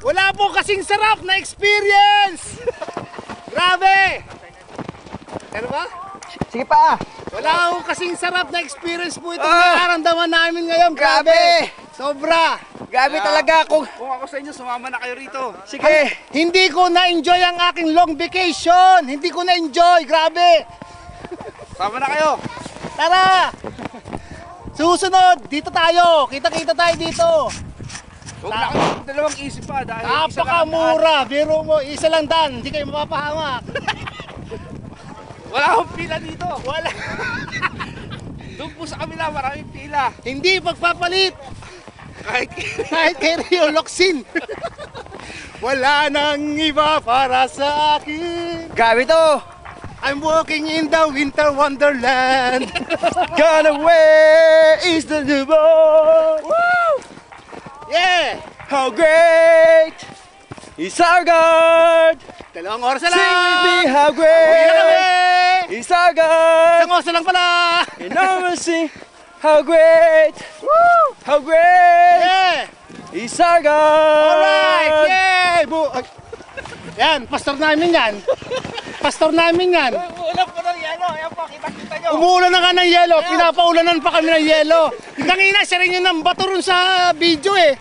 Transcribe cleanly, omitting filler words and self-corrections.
Wala po kasing sarap na experience! Grabe! Ano ba? Sige pa. Wala po kasing sarap na experience po itong nararamdaman namin ngayon. Grabe! Sobra! Grabe talaga. Kung ako sa inyo, sumama na kayo rito. sige. Hindi ko na-enjoy ang aking long vacation! Hindi ko na-enjoy! Grabe! Sama na kayo. Tara! Susunod, dito tayo! Kita-kita tayo dito! Huwag na kayo dalawang isip pa dahil isa lang ang daan. Napakamura! Biro mo, isa lang dan, hindi kayo mapapahamak! Wala akong pila dito. Wala! Doon po sa kabila, maraming pila. Hindi pagpapalit! Kahit Kahit kay Rio Locsin! Wala nang iba para sa akin! Grabe to. I'm walking in the winter wonderland! Gone away is the new boy. Woo! Yeah! How great is our God. 2 oras na Sing with me, lang! how Uwi na kami! great is our God. 1 oras na lang pala! And I will sing, how great, how great Yeah! is our God. Alright! Yay! Yan, pastor namin yan. Pastor namin yan. ulam po ng yelo. Ayan po, kita-kita nyo. Umuulan na nga ng yelo. Pinapaulanan pa kami ng yelo. Kanina, siya rin yun ang bato ron sa video eh.